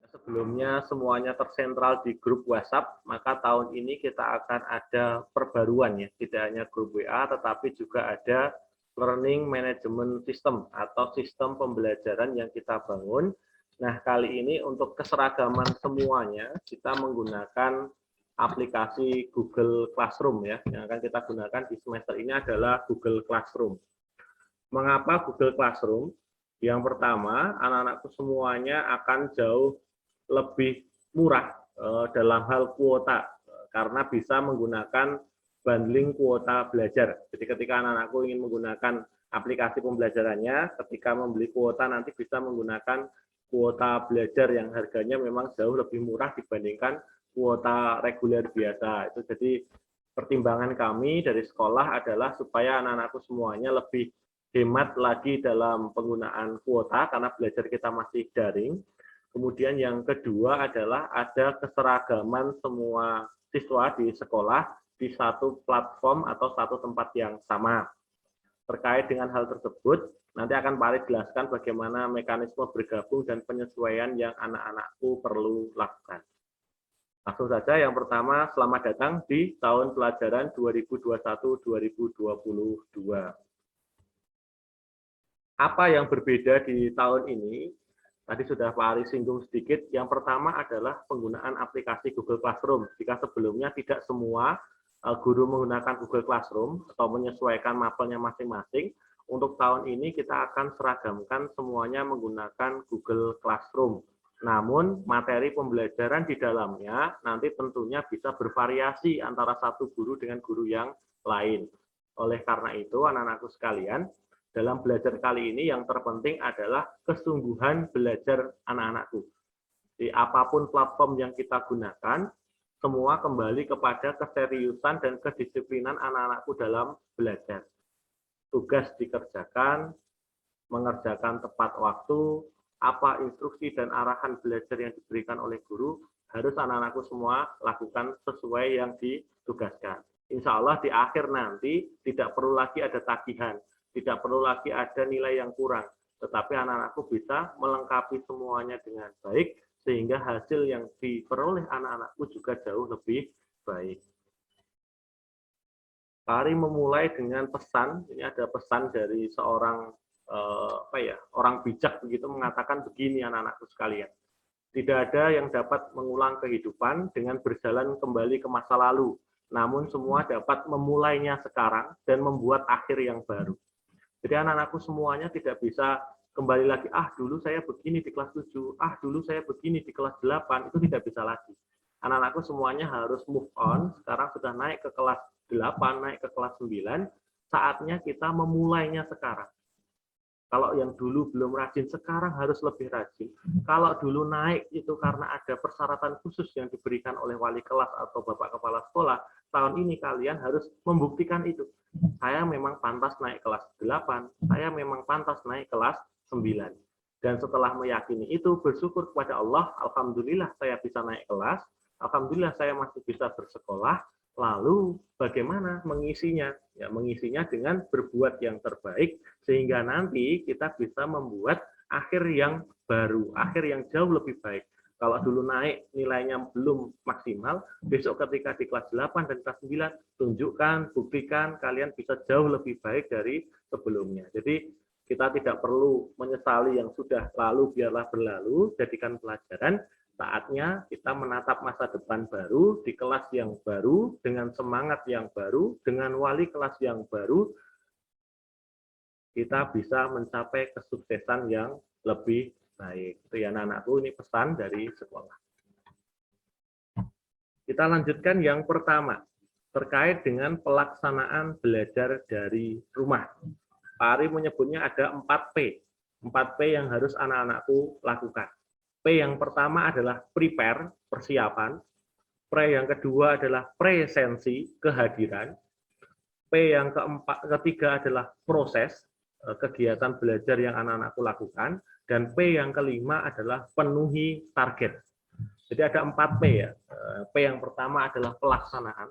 Sebelumnya semuanya tersentral di grup WhatsApp, maka tahun ini kita akan ada perbaruan ya, tidak hanya grup WA, tetapi juga ada Learning Management System atau sistem pembelajaran yang kita bangun. Nah, kali ini untuk keseragaman semuanya, kita menggunakan aplikasi Google Classroom ya, yang akan kita gunakan di semester ini adalah Google Classroom. Mengapa Google Classroom? Yang pertama, anak-anakku semuanya akan jauh lebih murah dalam hal kuota karena bisa menggunakan bundling kuota belajar. Jadi ketika anak-anakku ingin menggunakan aplikasi pembelajarannya, ketika membeli kuota nanti bisa menggunakan kuota belajar yang harganya memang jauh lebih murah dibandingkan kuota reguler biasa. Itu jadi pertimbangan kami dari sekolah adalah supaya anak-anakku semuanya lebih hemat lagi dalam penggunaan kuota karena belajar kita masih daring. Kemudian yang kedua adalah ada keseragaman semua siswa di sekolah di satu platform atau satu tempat yang sama. Terkait dengan hal tersebut, nanti akan Pak Aris jelaskan bagaimana mekanisme bergabung dan penyesuaian yang anak-anakku perlu lakukan. Langsung saja, yang pertama, selamat datang di tahun pelajaran 2021-2022. Apa yang berbeda di tahun ini? Tadi sudah Pak Aris singgung sedikit. Yang pertama adalah penggunaan aplikasi Google Classroom. Jika sebelumnya tidak semua guru menggunakan Google Classroom atau menyesuaikan mapelnya masing-masing, untuk tahun ini kita akan seragamkan semuanya menggunakan Google Classroom. Namun materi pembelajaran di dalamnya nanti tentunya bisa bervariasi antara satu guru dengan guru yang lain. Oleh karena itu, anak-anakku sekalian, dalam belajar kali ini yang terpenting adalah kesungguhan belajar anak-anakku. Di apapun platform yang kita gunakan, semua kembali kepada keseriusan dan kedisiplinan anak-anakku dalam belajar. Tugas dikerjakan, mengerjakan tepat waktu, apa instruksi dan arahan belajar yang diberikan oleh guru, harus anak-anakku semua lakukan sesuai yang ditugaskan. Insya Allah di akhir nanti tidak perlu lagi ada tagihan, tidak perlu lagi ada nilai yang kurang, tetapi anak-anakku bisa melengkapi semuanya dengan baik, sehingga hasil yang diperoleh anak-anakku juga jauh lebih baik. Mari memulai dengan pesan, ini ada pesan dari seorang orang bijak begitu mengatakan begini anak-anakku sekalian. Tidak ada yang dapat mengulang kehidupan dengan berjalan kembali ke masa lalu, namun semua dapat memulainya sekarang dan membuat akhir yang baru. Jadi anak-anakku semuanya tidak bisa kembali lagi, dulu saya begini di kelas 7, dulu saya begini di kelas 8, itu tidak bisa lagi. Anak-anakku semuanya harus move on, sekarang sudah naik ke kelas 8, naik ke kelas 9, saatnya kita memulainya sekarang. Kalau yang dulu belum rajin, sekarang harus lebih rajin. Kalau dulu naik itu karena ada persyaratan khusus yang diberikan oleh wali kelas atau bapak kepala sekolah, tahun ini kalian harus membuktikan itu. Saya memang pantas naik kelas 8, saya memang pantas naik kelas 9. Dan setelah meyakini itu, bersyukur kepada Allah, alhamdulillah saya bisa naik kelas, alhamdulillah saya masih bisa bersekolah. Lalu bagaimana mengisinya? Ya, mengisinya dengan berbuat yang terbaik, sehingga nanti kita bisa membuat akhir yang baru, akhir yang jauh lebih baik. Kalau dulu naik nilainya belum maksimal, besok ketika di kelas 8 dan kelas 9, tunjukkan, buktikan kalian bisa jauh lebih baik dari sebelumnya. Jadi kita tidak perlu menyesali yang sudah lalu, biarlah berlalu, jadikan pelajaran. Saatnya kita menatap masa depan baru, di kelas yang baru, dengan semangat yang baru, dengan wali kelas yang baru, kita bisa mencapai kesuksesan yang lebih baik. Itu ya anak-anakku, ini pesan dari sekolah. Kita lanjutkan yang pertama, terkait dengan pelaksanaan belajar dari rumah. Pak Ari menyebutnya ada 4P. 4P yang harus anak-anakku lakukan. P yang pertama adalah prepare, persiapan. P yang kedua adalah presensi, kehadiran. P yang ketiga adalah proses, kegiatan belajar yang anak-anakku lakukan. Dan P yang kelima adalah penuhi target. Jadi ada 4P ya. P yang pertama adalah pelaksanaan.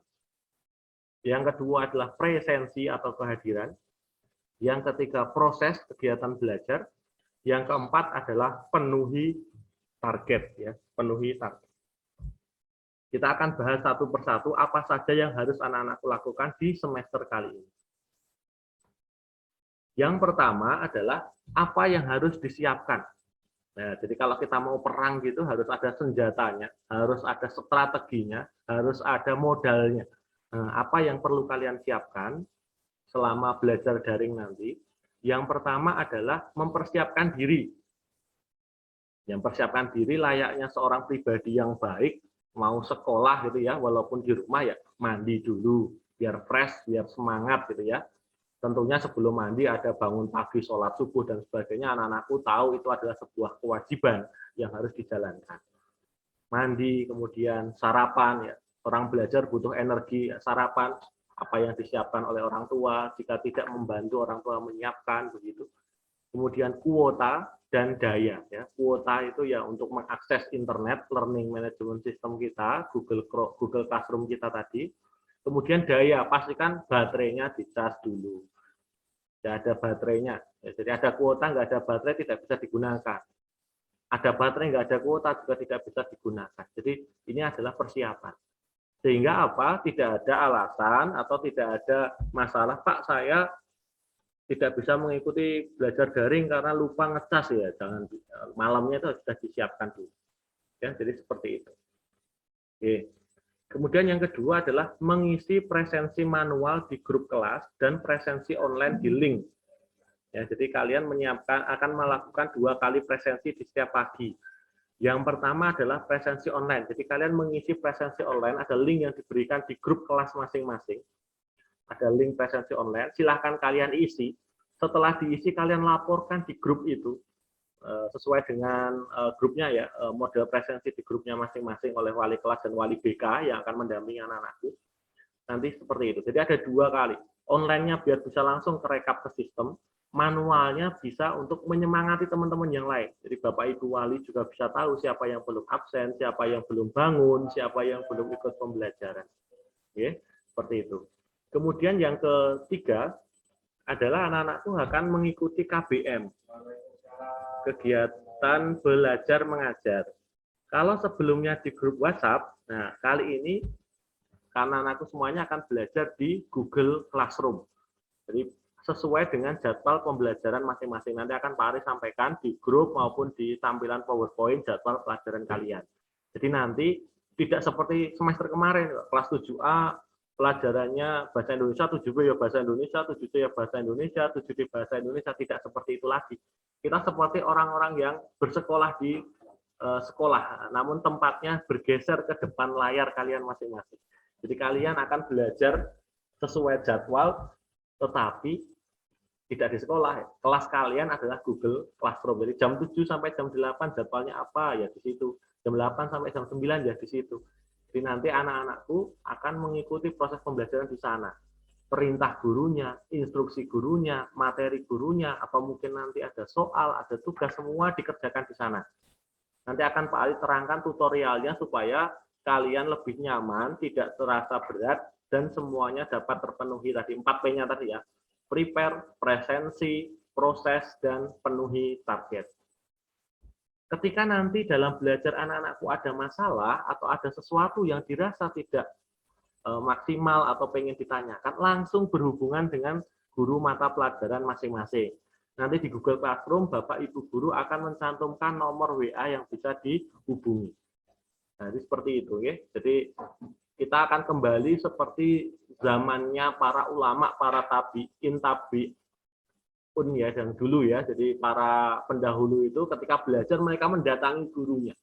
Yang kedua adalah presensi atau kehadiran. Yang ketiga proses kegiatan belajar. Yang keempat adalah penuhi target ya, penuhi target. Kita akan bahas satu persatu apa saja yang harus anak-anakku lakukan di semester kali ini. Yang pertama adalah apa yang harus disiapkan. Nah, jadi kalau kita mau perang gitu harus ada senjatanya, harus ada strateginya, harus ada modalnya. Nah, apa yang perlu kalian siapkan selama belajar daring nanti? Yang pertama adalah mempersiapkan diri. Yang persiapkan diri layaknya seorang pribadi yang baik, mau sekolah gitu ya, walaupun di rumah ya mandi dulu, biar fresh, biar semangat gitu ya. Tentunya sebelum mandi ada bangun pagi, sholat subuh dan sebagainya. Anak-anakku tahu itu adalah sebuah kewajiban yang harus dijalankan. Mandi, kemudian sarapan ya. Orang belajar butuh energi, sarapan apa yang disiapkan oleh orang tua, jika tidak membantu orang tua menyiapkan begitu. Kemudian kuota dan daya ya. Kuota itu ya untuk mengakses internet, learning management system kita, Google Classroom kita tadi. Kemudian daya, pastikan baterainya dicas dulu. Tidak ada baterainya. Ya, jadi ada kuota, nggak ada baterai, tidak bisa digunakan. Ada baterai, nggak ada kuota, juga tidak bisa digunakan. Jadi ini adalah persiapan. Sehingga apa? Tidak ada alasan atau tidak ada masalah, Pak, saya tidak bisa mengikuti belajar daring karena lupa ngecas ya. Jangan, malamnya itu sudah disiapkan dulu. Ya, jadi seperti itu. Oke. Kemudian yang kedua adalah mengisi presensi manual di grup kelas dan presensi online di link. Ya, jadi kalian menyiapkan akan melakukan 2 kali presensi di setiap pagi. Yang pertama adalah presensi online. Jadi kalian mengisi presensi online, ada link yang diberikan di grup kelas masing-masing. Ada link presensi online, silahkan kalian isi. Setelah diisi, kalian laporkan di grup itu. Sesuai dengan grupnya ya, model presensi di grupnya masing-masing oleh wali kelas dan wali BK yang akan mendampingi anak-anakku. Nanti seperti itu. Jadi ada 2 kali. Online-nya biar bisa langsung kerekap ke sistem, manualnya bisa untuk menyemangati teman-teman yang lain. Jadi Bapak Ibu wali juga bisa tahu siapa yang belum absen, siapa yang belum bangun, siapa yang belum ikut pembelajaran. Oke, seperti itu. Kemudian yang ketiga adalah anak-anakku akan mengikuti KBM. Kegiatan belajar mengajar. Kalau sebelumnya di grup WhatsApp, nah kali ini karena anakku semuanya akan belajar di Google Classroom. Jadi sesuai dengan jadwal pembelajaran masing-masing. Nanti akan Pak Aris sampaikan di grup maupun di tampilan PowerPoint jadwal pelajaran kalian. Jadi nanti tidak seperti semester kemarin, kelas 7A pelajarannya bahasa Indonesia, 7B ya bahasa Indonesia, 7C ya bahasa Indonesia, 7D bahasa Indonesia, tidak seperti itu lagi. Kita seperti orang-orang yang bersekolah di sekolah, namun tempatnya bergeser ke depan layar kalian masing-masing. Jadi kalian akan belajar sesuai jadwal, tetapi tidak di sekolah. Kelas kalian adalah Google Classroom. Jadi jam 7 sampai jam 8 jadwalnya apa ya di situ. Jam 8 sampai jam 9 ya di situ. Jadi nanti anak-anakku akan mengikuti proses pembelajaran di sana. Perintah gurunya, instruksi gurunya, materi gurunya, atau mungkin nanti ada soal, ada tugas, semua dikerjakan di sana. Nanti akan Pak Ali terangkan tutorialnya supaya kalian lebih nyaman, tidak terasa berat, dan semuanya dapat terpenuhi tadi. 4P-nya tadi ya. Prepare, presensi, proses, dan penuhi target. Ketika nanti dalam belajar anak-anakku ada masalah atau ada sesuatu yang dirasa tidak maksimal atau pengen ditanyakan, langsung berhubungan dengan guru mata pelajaran masing-masing. Nanti di Google Classroom, Bapak Ibu guru akan mencantumkan nomor WA yang bisa dihubungi. Nah, jadi seperti itu ya. Jadi kita akan kembali seperti zamannya para ulama, para tabi'in, tabi'un ya, dan dulu ya. Jadi para pendahulu itu ketika belajar mereka mendatangi gurunya.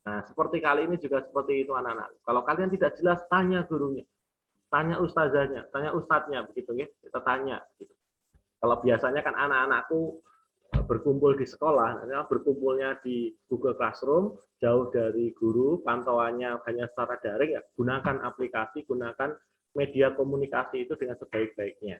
Nah, seperti kali ini juga seperti itu anak-anak. Kalau kalian tidak jelas, tanya gurunya. Tanya ustazahnya, tanya ustadznya begitu ya. Kita tanya gitu. Kalau biasanya kan anak-anakku berkumpul di sekolah, berkumpulnya di Google Classroom, jauh dari guru, pantauannya hanya secara daring, ya gunakan aplikasi, gunakan media komunikasi itu dengan sebaik-baiknya.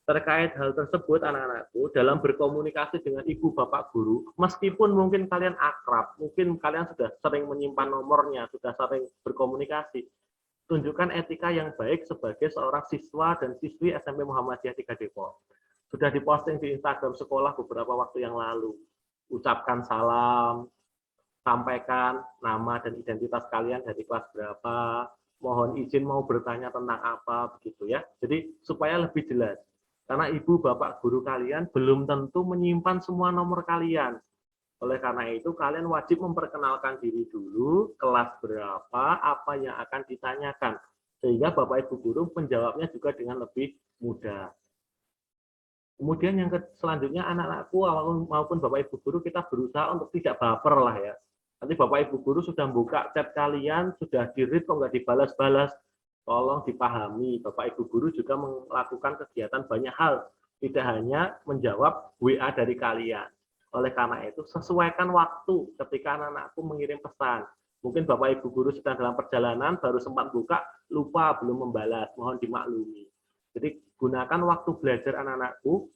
Terkait hal tersebut, anak-anakku, dalam berkomunikasi dengan ibu bapak guru, meskipun mungkin kalian akrab, mungkin kalian sudah sering menyimpan nomornya, sudah sering berkomunikasi, tunjukkan etika yang baik sebagai seorang siswa dan siswi SMP Muhammadiyah 3 Depok. Sudah diposting di Instagram sekolah beberapa waktu yang lalu. Ucapkan salam, sampaikan nama dan identitas kalian dari kelas berapa, mohon izin mau bertanya tentang apa, begitu ya. Jadi supaya lebih jelas. Karena ibu bapak guru kalian belum tentu menyimpan semua nomor kalian. Oleh karena itu, kalian wajib memperkenalkan diri dulu, kelas berapa, apa yang akan ditanyakan. Sehingga bapak ibu guru menjawabnya juga dengan lebih mudah. Kemudian yang selanjutnya anak-anakku maupun bapak ibu guru kita berusaha untuk tidak baper lah ya. Nanti bapak ibu guru sudah buka chat kalian, sudah di-read kok nggak dibalas-balas. Tolong dipahami, bapak ibu guru juga melakukan kegiatan banyak hal. Tidak hanya menjawab WA dari kalian. Oleh karena itu, sesuaikan waktu ketika anak-anakku mengirim pesan. Mungkin bapak ibu guru sedang dalam perjalanan, baru sempat buka, lupa belum membalas, mohon dimaklumi. Jadi gunakan waktu belajar anak-anakku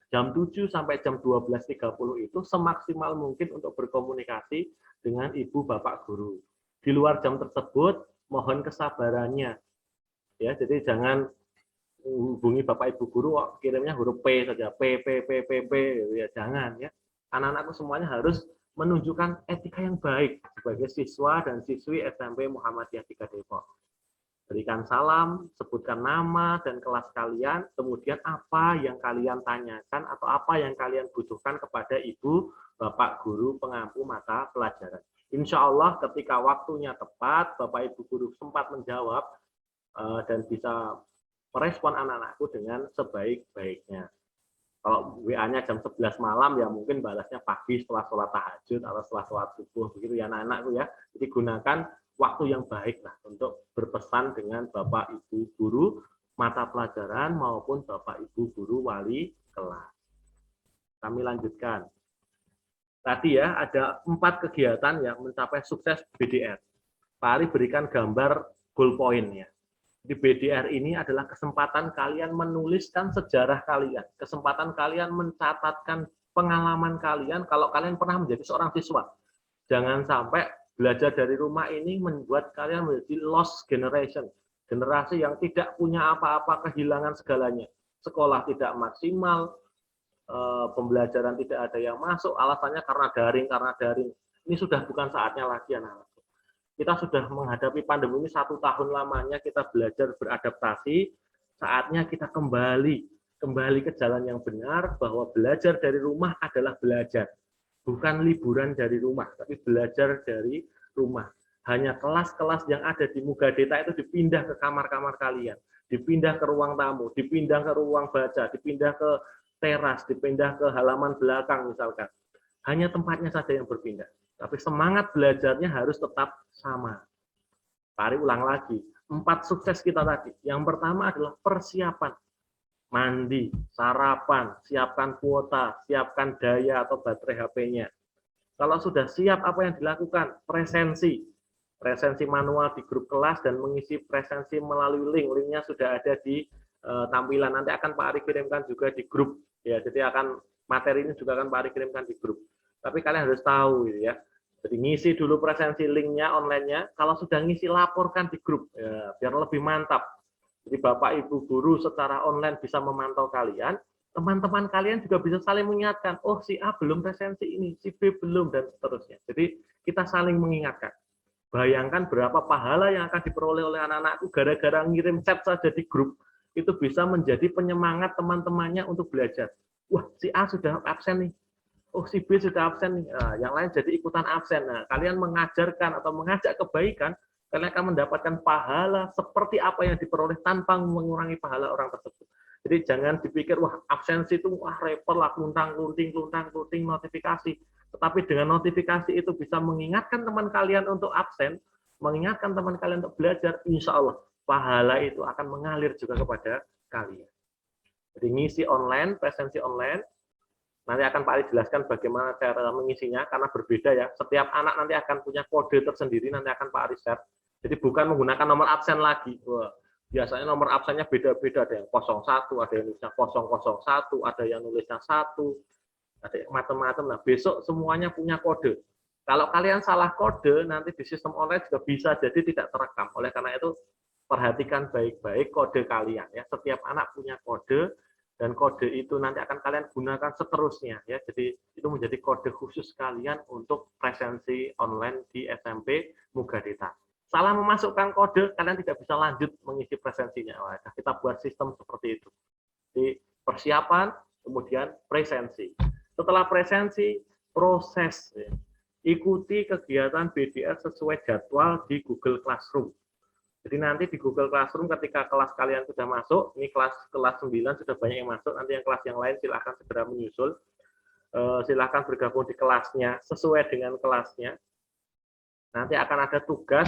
jam 7 sampai jam 12.30 itu semaksimal mungkin untuk berkomunikasi dengan ibu bapak guru. Di luar jam tersebut mohon kesabarannya. Ya, jadi jangan hubungi bapak ibu guru kirimnya huruf P saja, P ya jangan ya. Anak-anakku semuanya harus menunjukkan etika yang baik sebagai siswa dan siswi SMP Muhammadiyah 3 Depok. Berikan salam, sebutkan nama dan kelas kalian, kemudian apa yang kalian tanyakan atau apa yang kalian butuhkan kepada ibu, bapak guru pengampu mata pelajaran. Insya Allah ketika waktunya tepat, bapak ibu guru sempat menjawab dan bisa merespon anak-anakku dengan sebaik-baiknya. Kalau WA-nya jam 11 malam, ya mungkin balasnya pagi setelah sholat tahajud atau setelah sholat subuh, begitu ya anak-anakku ya. Jadi gunakan waktu yang baik lah untuk berpesan dengan Bapak Ibu guru mata pelajaran maupun Bapak Ibu guru wali kelas. Kami lanjutkan. Tadi ya ada 4 kegiatan yang mencapai sukses BDR. Pak Ari berikan gambar goal point-nya. Di BDR ini adalah kesempatan kalian menuliskan sejarah kalian, kesempatan kalian mencatatkan pengalaman kalian kalau kalian pernah menjadi seorang siswa. Jangan sampai belajar dari rumah ini membuat kalian menjadi lost generation, generasi yang tidak punya apa-apa, kehilangan segalanya. Sekolah tidak maksimal, pembelajaran tidak ada yang masuk, alasannya karena daring. Ini sudah bukan saatnya lagi anak-anak. Kita sudah menghadapi pandemi ini 1 tahun lamanya, kita belajar beradaptasi, saatnya kita kembali ke jalan yang benar, bahwa belajar dari rumah adalah belajar. Bukan liburan dari rumah, tapi belajar dari rumah. Hanya kelas-kelas yang ada di Mugadeta itu dipindah ke kamar-kamar kalian, dipindah ke ruang tamu, dipindah ke ruang baca, dipindah ke teras, dipindah ke halaman belakang misalkan. Hanya tempatnya saja yang berpindah. Tapi semangat belajarnya harus tetap sama. Mari ulang lagi. 4 sukses kita tadi. Yang pertama adalah persiapan. Mandi, sarapan, siapkan kuota, siapkan daya atau baterai HP-nya. Kalau sudah siap, apa yang dilakukan? Presensi manual di grup kelas dan mengisi presensi melalui link. Linknya sudah ada di tampilan. Nanti akan Pak Ari kirimkan juga di grup. Ya, jadi materi ini juga akan Pak Ari kirimkan di grup. Tapi kalian harus tahu ya. Jadi ngisi dulu presensi linknya online-nya. Kalau sudah ngisi, laporkan di grup ya, biar lebih mantap. Jadi Bapak Ibu guru secara online bisa memantau kalian, teman-teman kalian juga bisa saling mengingatkan, oh si A belum presensi ini, si B belum, dan seterusnya. Jadi kita saling mengingatkan. Bayangkan berapa pahala yang akan diperoleh oleh anak-anakku gara-gara ngirim chat saja di grup, itu bisa menjadi penyemangat teman-temannya untuk belajar. Wah, si A sudah absen nih. Oh, si B sudah absen nih. Nah, yang lain jadi ikutan absen. Nah, kalian mengajarkan atau mengajak kebaikan, kalian akan mendapatkan pahala seperti apa yang diperoleh tanpa mengurangi pahala orang tersebut. Jadi jangan dipikir, wah absensi itu wah repot lah, kluntang-klunting notifikasi. Tetapi dengan notifikasi itu bisa mengingatkan teman kalian untuk absen, mengingatkan teman kalian untuk belajar, insya Allah pahala itu akan mengalir juga kepada kalian. Jadi ngisi online, presensi online, nanti akan Pak Ari jelaskan bagaimana cara mengisinya, karena berbeda ya. Setiap anak nanti akan punya kode tersendiri, nanti akan Pak Ari share. Jadi bukan menggunakan nomor absen lagi. Wah, biasanya nomor absennya beda-beda, ada yang 01, ada yang nulisnya 001, ada yang nulisnya 1, ada yang macam-macam. Nah, besok semuanya punya kode. Kalau kalian salah kode, nanti di sistem online juga bisa jadi tidak terekam. Oleh karena itu, perhatikan baik-baik kode kalian ya. Setiap anak punya kode, dan kode itu nanti akan kalian gunakan seterusnya ya. Jadi itu menjadi kode khusus kalian untuk presensi online di SMP Mugadeta. Salah memasukkan kode, kalian tidak bisa lanjut mengisi presensinya. Wah, kita buat sistem seperti itu. Jadi persiapan, kemudian presensi. Setelah presensi, proses. Ya. Ikuti kegiatan BDR sesuai jadwal di Google Classroom. Jadi nanti di Google Classroom ketika kelas kalian sudah masuk, ini kelas 9 sudah banyak yang masuk, nanti yang kelas yang lain silahkan segera menyusul. Silahkan bergabung di kelasnya sesuai dengan kelasnya. Nanti akan ada tugas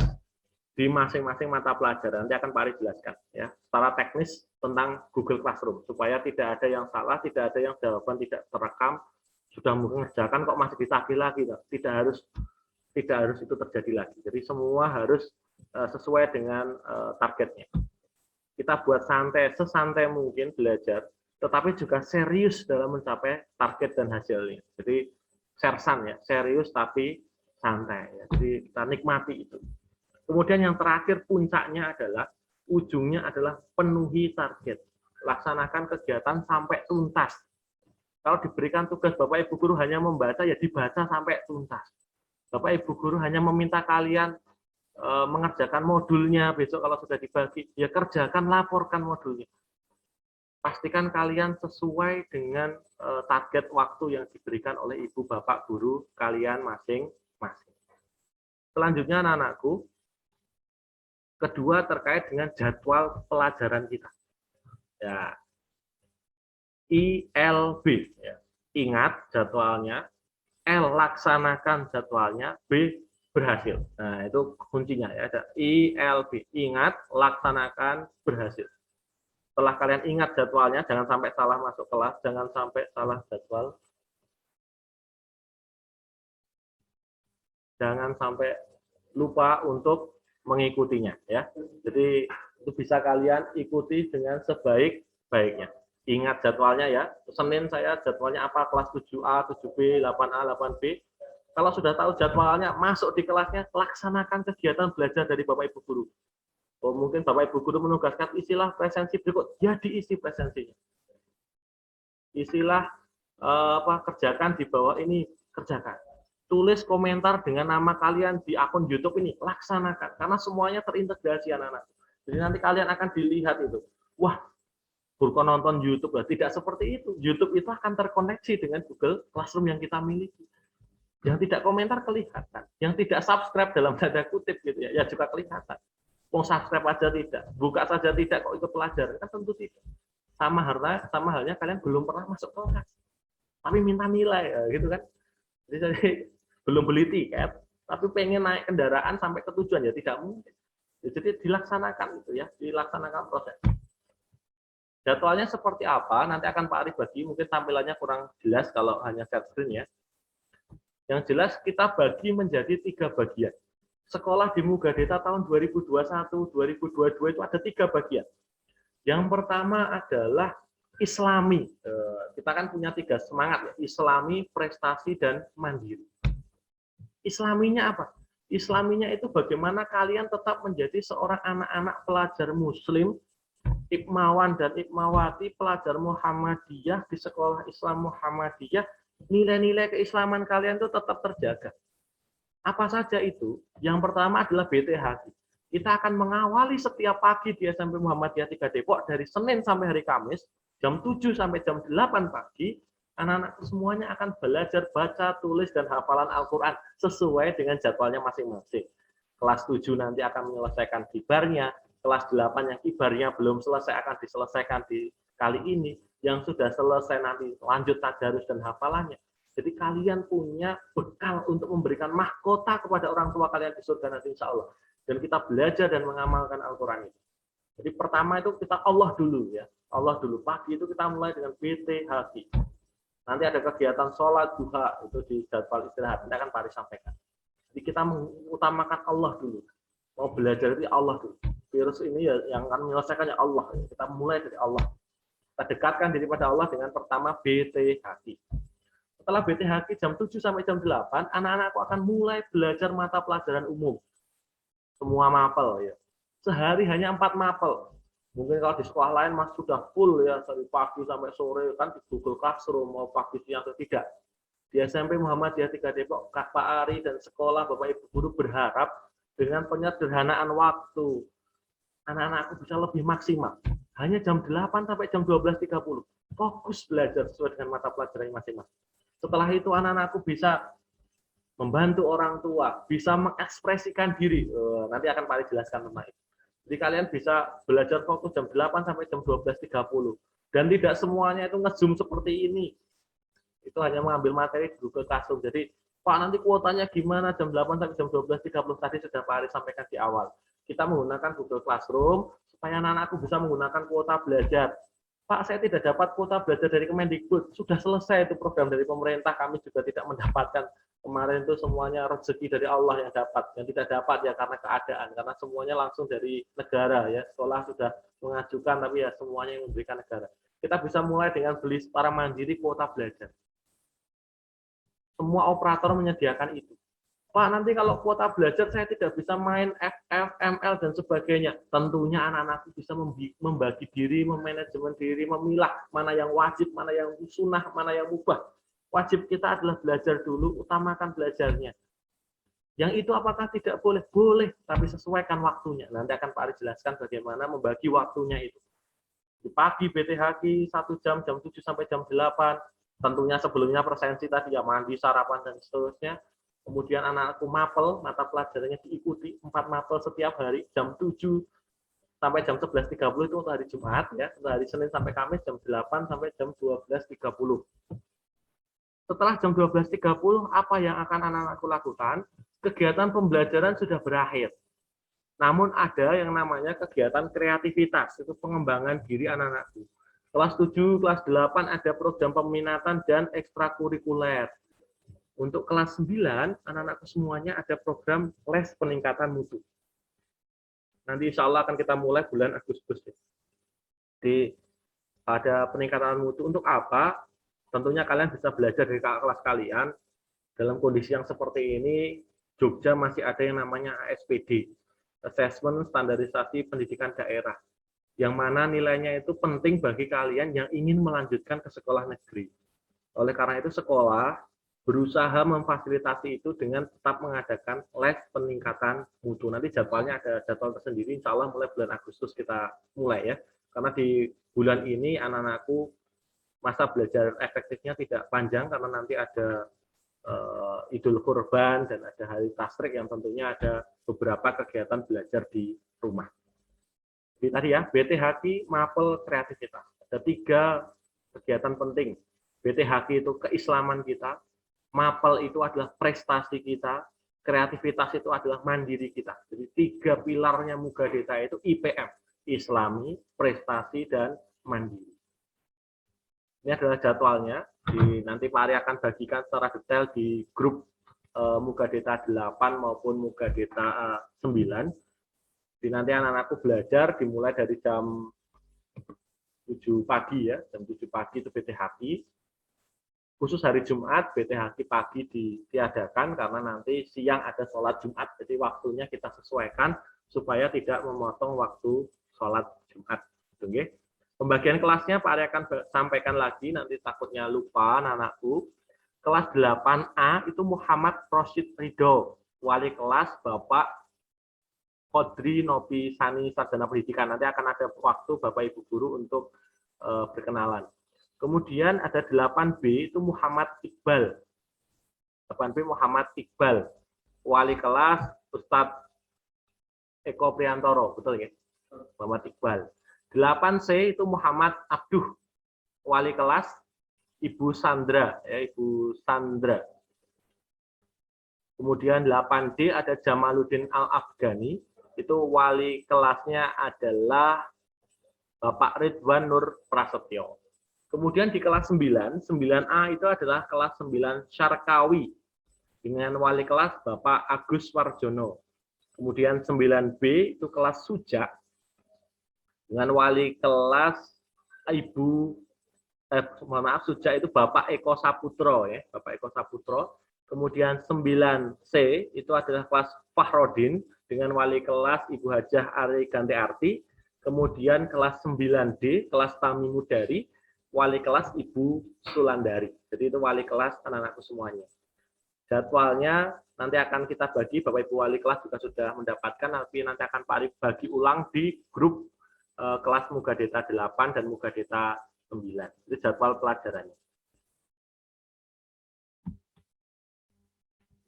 di masing-masing mata pelajaran. Nanti akan Pak Ari jelaskan ya, secara teknis tentang Google Classroom supaya tidak ada yang salah, tidak ada yang jawaban tidak terekam, sudah mengerjakan kok masih ditagih lagi. Tidak harus itu terjadi lagi. Jadi semua harus sesuai dengan targetnya. Kita buat santai, sesantai mungkin belajar, tetapi juga serius dalam mencapai target dan hasilnya. Jadi sersan ya, serius tapi santai. Ya. Jadi kita nikmati itu. Kemudian yang terakhir puncaknya adalah, ujungnya adalah penuhi target. Laksanakan kegiatan sampai tuntas. Kalau diberikan tugas Bapak Ibu Guru hanya membaca, ya dibaca sampai tuntas. Bapak Ibu Guru hanya meminta kalian mengerjakan modulnya besok kalau sudah dibagi, ya kerjakan, laporkan modulnya. Pastikan kalian sesuai dengan target waktu yang diberikan oleh Ibu Bapak Guru kalian masing-masing. Selanjutnya anak-anakku, kedua terkait dengan jadwal pelajaran kita. Ya, ILB, ya. Ingat jadwalnya, L laksanakan jadwalnya, B berhasil. Nah, itu kuncinya ya. Ada ILB, ingat, laksanakan, berhasil. Setelah kalian ingat jadwalnya, jangan sampai salah masuk kelas, jangan sampai salah jadwal. Jangan sampai lupa untuk mengikutinya ya. Jadi itu bisa kalian ikuti dengan sebaik-baiknya. Ingat jadwalnya ya. Senin saya jadwalnya apa, kelas 7A, 7B, 8A, 8B. Kalau sudah tahu jadwalnya, masuk di kelasnya, laksanakan kegiatan belajar dari Bapak Ibu Guru. Oh, mungkin Bapak Ibu Guru menugaskan isilah presensi berikut, ya diisi presensinya. Isilah kerjakan di bawah ini, kerjakan. Tulis komentar dengan nama kalian di akun YouTube ini, laksanakan. Karena semuanya terintegrasi anak-anak. Jadi nanti kalian akan dilihat itu. Wah, Guru nonton YouTube. Tidak seperti itu. YouTube itu akan terkoneksi dengan Google Classroom yang kita miliki. Yang tidak komentar kelihatan, yang tidak subscribe dalam tanda kutip gitu ya juga kelihatan. Mau subscribe aja tidak, buka saja tidak, kok ikut pelajaran kan tentu tidak. Sama halnya kalian belum pernah masuk kelas, tapi minta nilai ya, gitu kan. Jadi belum beli tiket, tapi pengen naik kendaraan sampai ke tujuan ya tidak mungkin. Jadi dilaksanakan itu ya, dilaksanakan proses. Jadwalnya seperti apa? Nanti akan Pak Ari bagi, mungkin tampilannya kurang jelas kalau hanya share screen ya. Yang jelas kita bagi menjadi 3 bagian. Sekolah di Mugadeta tahun 2021-2022 itu ada 3 bagian. Yang pertama adalah Islami. Kita kan punya 3 semangat ya, Islami, prestasi, dan mandiri. Islaminya apa? Islaminya itu bagaimana kalian tetap menjadi seorang anak-anak pelajar muslim, Ikmawan dan Ikmawati, pelajar Muhammadiyah di sekolah Islam Muhammadiyah, nilai-nilai keislaman kalian itu tetap terjaga. Apa saja itu? Yang pertama adalah BTH. Kita akan mengawali setiap pagi di SMP Muhammadiyah 3 Depok dari Senin sampai hari Kamis, jam 7 sampai jam 8 pagi, anak-anak semuanya akan belajar baca, tulis, dan hafalan Al-Quran sesuai dengan jadwalnya masing-masing. Kelas 7 nanti akan menyelesaikan kibarnya, kelas 8 yang kibarnya belum selesai akan diselesaikan di kali ini, yang sudah selesai nanti lanjut tadarus dan hafalannya. Jadi kalian punya bekal untuk memberikan mahkota kepada orang tua kalian di surga nanti insya Allah. Dan kita belajar dan mengamalkan Al-Quran itu. Jadi pertama itu kita Allah dulu ya. Allah dulu. Pagi itu kita mulai dengan BTHQ. Nanti ada kegiatan sholat duha itu di jadwal istirahat. Nanti akan Pak Ari sampaikan. Jadi kita mengutamakan Allah dulu. Mau belajar itu Allah dulu. Virus ini ya yang akan menyelesaikannya Allah. Kita mulai dari Allah. Kita dekatkan diri pada Allah dengan pertama BTHQ. Setelah BTHQ jam 7 sampai jam 8, anak-anakku akan mulai belajar mata pelajaran umum. Semua mapel ya. Sehari hanya 4 mapel. Mungkin kalau di sekolah lain Mas sudah full ya dari pagi sampai sore kan di Google Classroom mau pagi siang atau tidak. Di SMP Muhammadiyah 3 Depok, Kak Pak Ari dan sekolah Bapak Ibu guru berharap dengan penyederhanaan waktu anak-anakku bisa lebih maksimal. Hanya jam 8 sampai jam 12.30. Fokus belajar sesuai dengan mata pelajaran masing-masing. Setelah itu anak-anakku bisa membantu orang tua, bisa mengekspresikan diri. Nanti akan Pak Ari jelaskan tentang itu. Jadi kalian bisa belajar fokus jam 8 sampai jam 12.30. Dan tidak semuanya itu nge-zoom seperti ini. Itu hanya mengambil materi di Google Classroom. Jadi, Pak nanti kuotanya gimana jam 8 sampai jam 12.30 tadi sudah Pak Ari sampaikan di awal. Kita menggunakan Google Classroom supaya anak-anakku bisa menggunakan kuota belajar. Pak, saya tidak dapat kuota belajar dari Kemendikbud. Sudah selesai itu program dari pemerintah, kami juga tidak mendapatkan. Kemarin itu semuanya rezeki dari Allah yang dapat. Yang tidak dapat ya karena keadaan, karena semuanya langsung dari negara ya. Sekolah sudah mengajukan tapi ya semuanya yang memberikan negara. Kita bisa mulai dengan beli secara mandiri kuota belajar. Semua operator menyediakan itu. Pak, nanti kalau kuota belajar saya tidak bisa main FF, ML, dan sebagainya. Tentunya anak-anakku bisa membagi diri, memanajemen diri, memilah mana yang wajib, mana yang sunnah, mana yang mubah. Wajib kita adalah belajar dulu, utamakan belajarnya. Yang itu apakah tidak boleh? Boleh, tapi sesuaikan waktunya. Nanti akan Pak Ari jelaskan bagaimana membagi waktunya itu. Di pagi BTHQ 1 jam, jam 7 sampai jam 8. Tentunya sebelumnya presensi tadi ya mandi, sarapan, dan seterusnya. Kemudian anak-anakku mapel, mata pelajarannya diikuti 4 mapel setiap hari, jam 7 sampai jam 11.30 itu untuk hari Jumat, ya, untuk hari Senin sampai Kamis jam 8 sampai jam 12.30. Setelah jam 12.30, apa yang akan anak-anakku lakukan? Kegiatan pembelajaran sudah berakhir. Namun ada yang namanya kegiatan kreativitas, itu pengembangan diri anak-anakku. Kelas 7, kelas 8 ada program peminatan dan ekstrakurikuler. Untuk kelas 9, anak-anakku semuanya ada program les peningkatan mutu. Nanti insya Allah akan kita mulai bulan Agustus. Ada peningkatan mutu untuk apa? Tentunya kalian bisa belajar dari kelas kalian. Dalam kondisi yang seperti ini, Jogja masih ada yang namanya ASPD, Assessment Standarisasi Pendidikan Daerah, yang mana nilainya itu penting bagi kalian yang ingin melanjutkan ke sekolah negeri. Oleh karena itu, sekolah berusaha memfasilitasi itu dengan tetap mengadakan les peningkatan mutu. Nanti jadwalnya ada jadwal tersendiri, insya Allah mulai bulan Agustus kita mulai ya. Karena di bulan ini anak-anakku masa belajar efektifnya tidak panjang karena nanti ada Idul Kurban dan ada hari Tasrik yang tentunya ada beberapa kegiatan belajar di rumah. Jadi tadi ya, BTHQ, mapel, kreativitas. Ada 3 kegiatan penting. BTHQ itu keislaman kita, mapel itu adalah prestasi kita, kreativitas itu adalah mandiri kita. Jadi 3 pilarnya Mugadeta itu IPM, Islami, prestasi, dan mandiri. Ini adalah jadwalnya. Nanti Pak Ari akan bagikan secara detail di grup Mugadeta 8 maupun Mugadeta 9. Jadi nanti anak-anakku belajar dimulai dari jam 7 pagi ya, jam 7 pagi itu BTHQ. Khusus hari Jumat, BTHQ pagi ditiadakan karena nanti siang ada sholat Jumat, jadi waktunya kita sesuaikan supaya tidak memotong waktu sholat Jumat. Oke. Pembagian kelasnya Pak Ari akan sampaikan lagi, nanti takutnya lupa anak-anakku. Kelas 8A itu Muhammad Rosyid Ridho, wali kelas Bapak Kodri Nopi Sani Sarjana Pendidikan. Nanti akan ada waktu Bapak Ibu Guru untuk berkenalan. Kemudian ada 8B itu Muhammad Iqbal. 8B Muhammad Iqbal, wali kelas Ustadz Eko Priantoro, betul ya? Muhammad Iqbal. 8C itu Muhammad Abduh, wali kelas Ibu Sandra, ya, Ibu Sandra. Kemudian 8D ada Jamaluddin Al-Afghani, itu wali kelasnya adalah Bapak Ridwan Nur Prasetyo. Kemudian di kelas 9, 9A itu adalah kelas 9 Syarkawi, dengan wali kelas Bapak Agus Warjono. Kemudian 9B itu kelas Suja, dengan wali kelas Ibu Suja itu Bapak Eko Saputro ya, Bapak Eko Saputro. Kemudian 9C itu adalah kelas Fahrodin dengan wali kelas Ibu Hajah Ari Ganti Arti. kemudian kelas 9D, kelas Tamimudari, wali kelas Ibu Sulandari. Jadi itu wali kelas anak-anakku semuanya. Jadwalnya nanti akan kita bagi, Bapak Ibu wali kelas juga sudah mendapatkan, tapi nanti akan Pak Arif bagi ulang di grup kelas Mugadeta 8 dan Mugadeta 9. Itu jadwal pelajarannya.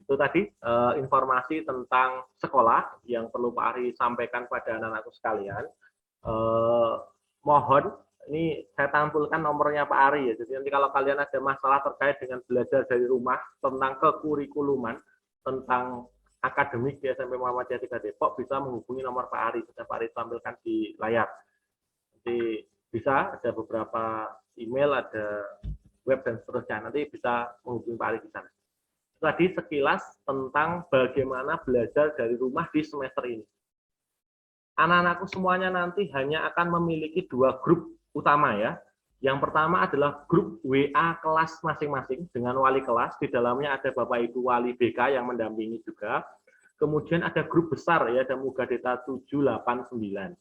Itu tadi informasi tentang sekolah yang perlu Pak Ari sampaikan pada anak-anakku sekalian. Mohon ini saya tampilkan nomornya Pak Ari ya. Jadi nanti kalau kalian ada masalah terkait dengan belajar dari rumah tentang kekurikuluman, tentang akademik di SMP Muhammadiyah 3 Depok, bisa menghubungi nomor Pak Ari. Sudah Pak Ari tampilkan di layar. Jadi bisa ada beberapa email, ada web dan seterusnya. Nanti bisa menghubungi Pak Ari di sana. Tadi sekilas tentang bagaimana belajar dari rumah di semester ini. Anak-anakku semuanya nanti hanya akan memiliki 2 grup utama ya. Yang pertama adalah grup WA kelas masing-masing dengan wali kelas. Di dalamnya ada Bapak Ibu wali BK yang mendampingi juga. Kemudian ada grup besar ya, ada Mugadeta 7, 8, 9.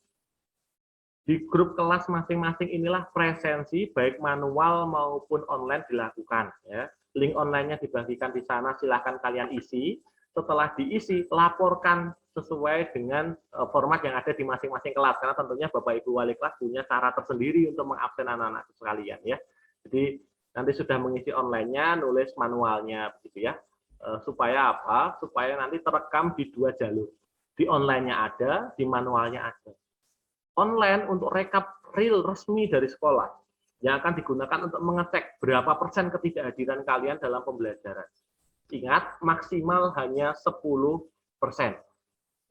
Di grup kelas masing-masing inilah presensi baik manual maupun online dilakukan ya. Link online-nya dibagikan di sana, silahkan kalian isi. Setelah diisi, laporkan sesuai dengan format yang ada di masing-masing kelas. Karena tentunya Bapak Ibu wali kelas punya cara tersendiri untuk mengabsen anak-anak sekalian ya. Jadi nanti sudah mengisi online-nya, nulis manualnya begitu ya. Supaya apa? Supaya nanti terekam di 2 jalur. Di online-nya ada, di manualnya ada. Online untuk rekap real resmi dari sekolah yang akan digunakan untuk mengecek berapa persen ketidakhadiran kalian dalam pembelajaran. Ingat, maksimal hanya 10%.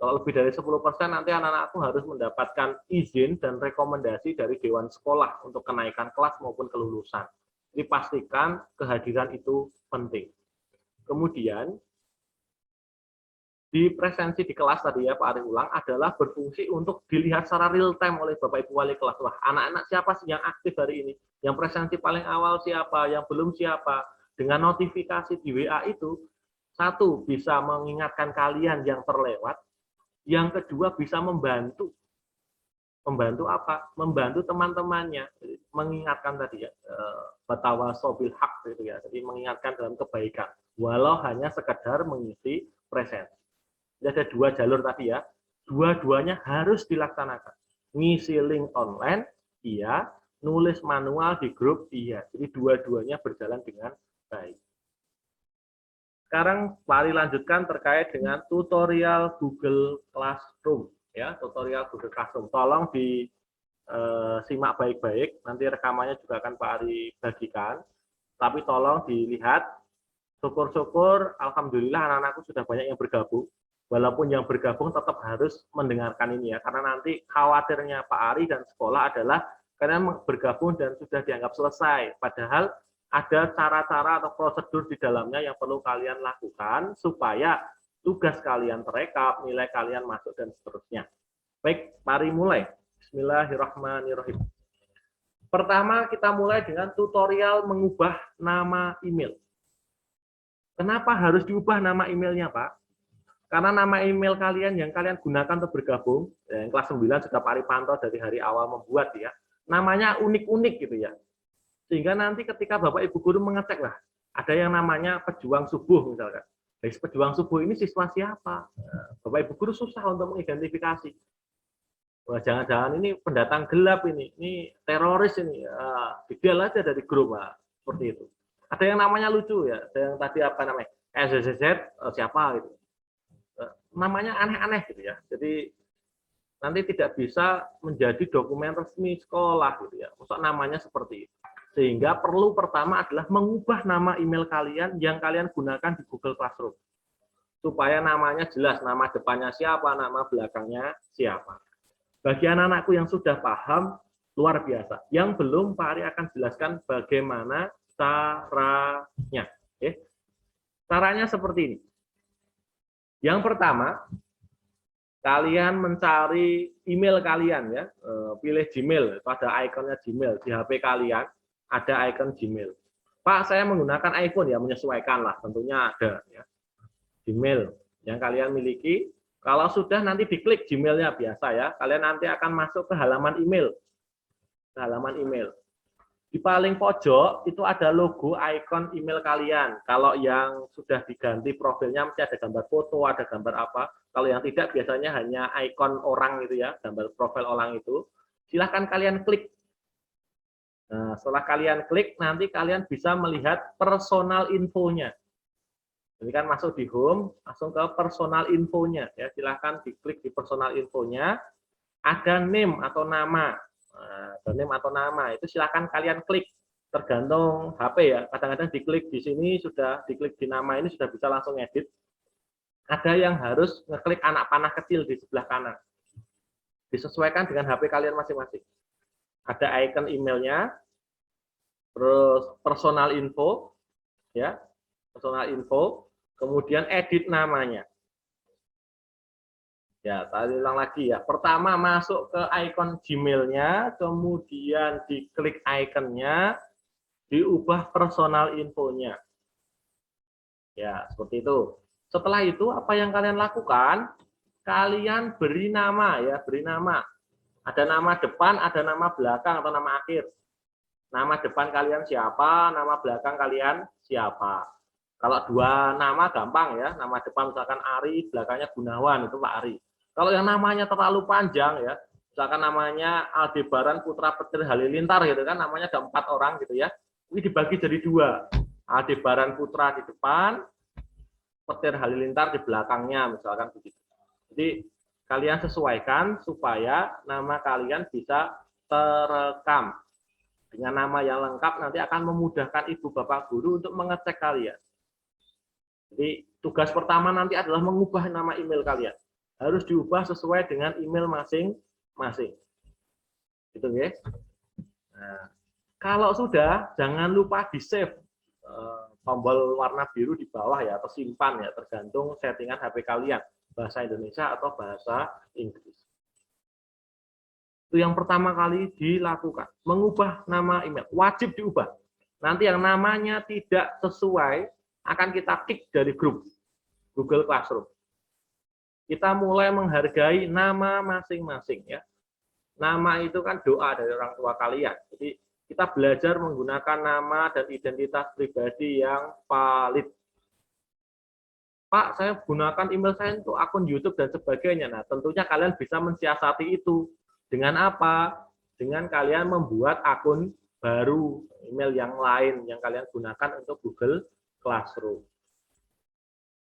Kalau lebih dari 10%, nanti anak-anakku harus mendapatkan izin dan rekomendasi dari Dewan Sekolah untuk kenaikan kelas maupun kelulusan. Jadi pastikan kehadiran itu penting. Kemudian, di presensi di kelas tadi ya Pak Ari ulang adalah berfungsi untuk dilihat secara real time oleh Bapak Ibu wali kelas. Wah, anak-anak siapa sih yang aktif hari ini? Yang presensi paling awal siapa? Yang belum siapa? Dengan notifikasi di WA itu, satu, bisa mengingatkan kalian yang terlewat. Yang kedua, bisa membantu. Membantu apa? Membantu teman-temannya. Mengingatkan tadi ya, batawaso bil haq gitu ya. Jadi mengingatkan dalam kebaikan. Walau hanya sekedar mengisi presensi. Jadi ada 2 jalur tadi ya, dua-duanya harus dilaksanakan. Ngisi link online, iya, nulis manual di grup, iya. Jadi dua-duanya berjalan dengan baik. Sekarang mari lanjutkan terkait dengan tutorial Google Classroom. Ya, tutorial Google Classroom. Tolong disimak baik-baik, nanti rekamannya juga akan Pak Ari bagikan. Tapi tolong dilihat, syukur-syukur, alhamdulillah anak-anakku sudah banyak yang bergabung. Walaupun yang bergabung tetap harus mendengarkan ini ya, karena nanti khawatirnya Pak Ari dan sekolah adalah kalian bergabung dan sudah dianggap selesai. Padahal ada cara-cara atau prosedur di dalamnya yang perlu kalian lakukan supaya tugas kalian terekam, nilai kalian masuk dan seterusnya. Baik, mari mulai. Bismillahirrahmanirrahim. Pertama kita mulai dengan tutorial mengubah nama email. Kenapa harus diubah nama emailnya Pak? Karena nama email kalian yang kalian gunakan untuk bergabung, yang kelas 9 sudah Pak Ari pantau dari hari awal membuat ya, namanya unik-unik gitu ya. Sehingga nanti ketika Bapak Ibu guru mengecek lah, ada yang namanya pejuang subuh misalkan. Dari pejuang subuh ini siswa siapa? Bapak Ibu guru susah untuk mengidentifikasi. Wah, jangan-jangan ini pendatang gelap ini teroris ini. Ideal aja dari grup, seperti itu. Ada yang namanya lucu ya, ada yang tadi apa namanya? SZZ siapa gitu. Namanya aneh-aneh gitu ya. Jadi nanti tidak bisa menjadi dokumen resmi sekolah gitu ya. Maksud namanya seperti itu. Sehingga perlu pertama adalah mengubah nama email kalian yang kalian gunakan di Google Classroom. Supaya namanya jelas, nama depannya siapa, nama belakangnya siapa. Bagi anak-anakku yang sudah paham, luar biasa. Yang belum, Pak Ari akan jelaskan bagaimana caranya. Oke. Caranya seperti ini. Yang pertama, kalian mencari email kalian ya, pilih Gmail, itu ada ikonnya Gmail di HP kalian, ada ikon Gmail. Pak, saya menggunakan iPhone ya, menyesuaikan lah, tentunya ada ya. Gmail yang kalian miliki, Kalau sudah nanti diklik Gmail-nya biasa ya, kalian nanti akan masuk ke halaman email. Ke halaman email. Di paling pojok itu ada logo icon email kalian. Kalau yang sudah diganti profilnya mesti ada gambar foto, ada gambar apa. Kalau yang tidak biasanya hanya icon orang gitu ya, gambar profil orang itu. Silahkan kalian klik. Nah, setelah kalian klik, nanti kalian bisa melihat personal infonya. Ini kan masuk di home, langsung ke personal infonya. Ya, silahkan diklik di personal infonya. Ada name atau nama. Nah, ada name atau nama, itu silahkan kalian klik. Tergantung HP ya. Kadang-kadang diklik di sini, sudah diklik di nama ini, sudah bisa langsung edit. Ada yang harus ngeklik anak panah kecil di sebelah kanan. Disesuaikan dengan HP kalian masing-masing. Ada icon emailnya, terus personal info, ya, personal info, kemudian edit namanya. Ya, tadi ulang lagi ya. Pertama masuk ke icon Gmail-nya, kemudian diklik ikonnya, diubah personal infonya. Ya, seperti itu. Setelah itu apa yang kalian lakukan? Kalian beri nama ya, beri nama. Ada nama depan, ada nama belakang atau nama akhir. Nama depan kalian siapa, nama belakang kalian siapa. Kalau dua nama gampang ya, nama depan misalkan Ari, belakangnya Gunawan, itu Pak Ari. Kalau yang namanya terlalu panjang ya, misalkan namanya Aldebaran Putra Petir Halilintar gitu kan, namanya ada 4 orang gitu ya. Ini dibagi jadi 2. Aldebaran Putra di depan, Petir Halilintar di belakangnya misalkan begitu. Jadi kalian sesuaikan supaya nama kalian bisa terekam. Dengan nama yang lengkap nanti akan memudahkan ibu bapak guru untuk mengecek kalian. Jadi tugas pertama nanti adalah mengubah nama email kalian. Harus diubah sesuai dengan email masing-masing. Gitu guys. Nah, kalau sudah, jangan lupa di-save tombol warna biru di bawah ya, atau simpan ya, tergantung settingan HP kalian, bahasa Indonesia atau bahasa Inggris. Itu yang pertama kali dilakukan, mengubah nama email. Wajib diubah. Nanti yang namanya tidak sesuai akan kita kick dari grup Google Classroom. Kita mulai menghargai nama masing-masing ya. Nama itu kan doa dari orang tua kalian. Jadi kita belajar menggunakan nama dan identitas pribadi yang valid. Pak, saya gunakan email saya untuk akun YouTube dan sebagainya. Nah, tentunya kalian bisa mensiasati itu. Dengan apa? Dengan kalian membuat akun baru, email yang lain yang kalian gunakan untuk Google Classroom.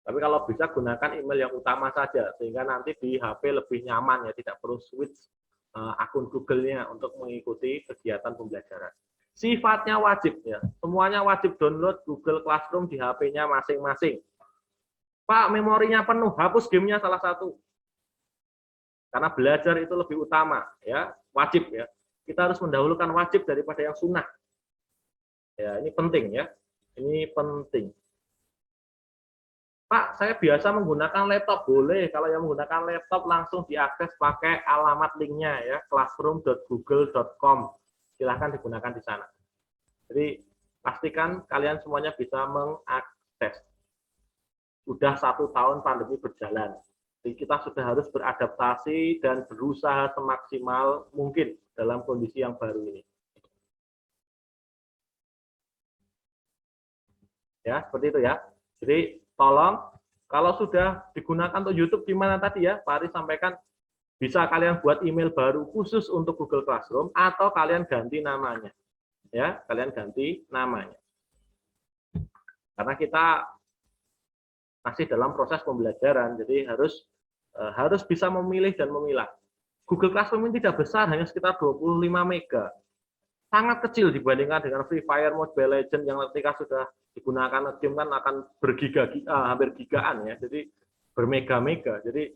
Tapi kalau bisa gunakan email yang utama saja, sehingga nanti di HP lebih nyaman ya, tidak perlu switch akun Google-nya untuk mengikuti kegiatan pembelajaran. Sifatnya wajib ya, semuanya wajib download Google Classroom di HP-nya masing-masing. Pak, memorinya penuh, hapus gamenya salah satu. Karena belajar itu lebih utama ya, wajib ya. Kita harus mendahulukan wajib daripada yang sunnah. Ya, ini penting ya. Ini penting. Pak, saya biasa menggunakan laptop, boleh. Kalau yang menggunakan laptop langsung diakses pakai alamat linknya ya, classroom.google.com. Silahkan digunakan di sana. Jadi pastikan kalian semuanya bisa mengakses. Sudah 1 tahun pandemi berjalan. Jadi kita sudah harus beradaptasi dan berusaha semaksimal mungkin dalam kondisi yang baru ini. Ya, seperti itu ya. Jadi tolong, kalau sudah digunakan untuk YouTube gimana tadi ya, Pak Ari sampaikan, bisa kalian buat email baru khusus untuk Google Classroom atau kalian ganti namanya. Ya, kalian ganti namanya. Karena kita masih dalam proses pembelajaran, jadi harus bisa memilih dan memilah. Google Classroom ini tidak besar, hanya sekitar 25 mega. Sangat kecil dibandingkan dengan Free Fire, Mobile Legends yang ketika sudah digunakan game kan akan hampir gigaan ya, jadi bermega-mega. Jadi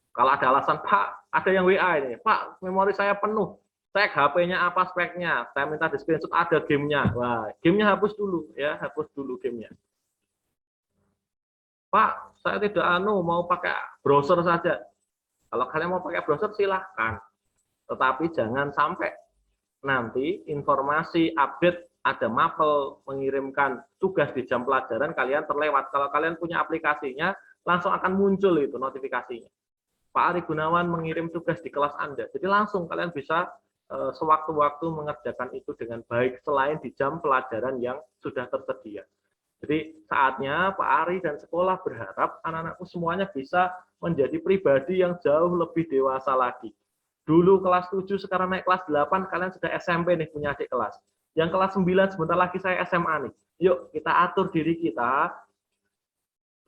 kalau ada alasan, Pak, ada yang WA ini, Pak, memori saya penuh, cek HP-nya apa speknya, saya minta di screenshot ada gamenya, wah, gamenya hapus dulu ya, hapus dulu gamenya. Pak, saya tidak mau pakai browser saja. Kalau kalian mau pakai browser silahkan, tetapi jangan sampai nanti informasi update ada mapel mengirimkan tugas di jam pelajaran kalian terlewat. Kalau kalian punya aplikasinya, langsung akan muncul itu notifikasinya. Pak Ari Gunawan mengirim tugas di kelas Anda. Jadi langsung kalian bisa sewaktu-waktu mengerjakan itu dengan baik selain di jam pelajaran yang sudah tersedia. Jadi saatnya Pak Ari dan sekolah berharap anak-anakku semuanya bisa menjadi pribadi yang jauh lebih dewasa lagi. Dulu kelas 7, sekarang naik kelas 8, kalian sudah SMP nih punya adik kelas. Yang kelas 9, sebentar lagi saya SMA nih. Yuk kita atur diri kita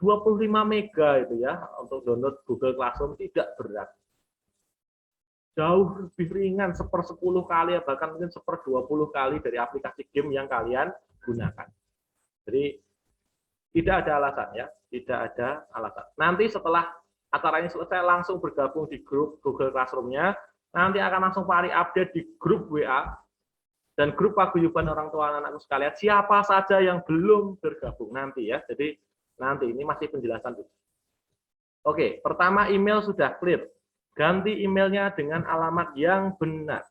25 mega itu ya untuk download Google Classroom, tidak berat. Jauh lebih ringan, 1/10 kali, bahkan mungkin 1/20 kali dari aplikasi game yang kalian gunakan. Jadi tidak ada alasan ya, tidak ada alasan. Nanti setelah acara ini selesai langsung bergabung di grup Google Classroom-nya, nanti akan langsung Pak Ari update di grup WA dan grup paguyuban orang tua anak-anakku sekalian, siapa saja yang belum bergabung nanti ya. Jadi nanti ini masih penjelasan dulu. Oke, pertama email sudah clear. Ganti emailnya dengan alamat yang benar.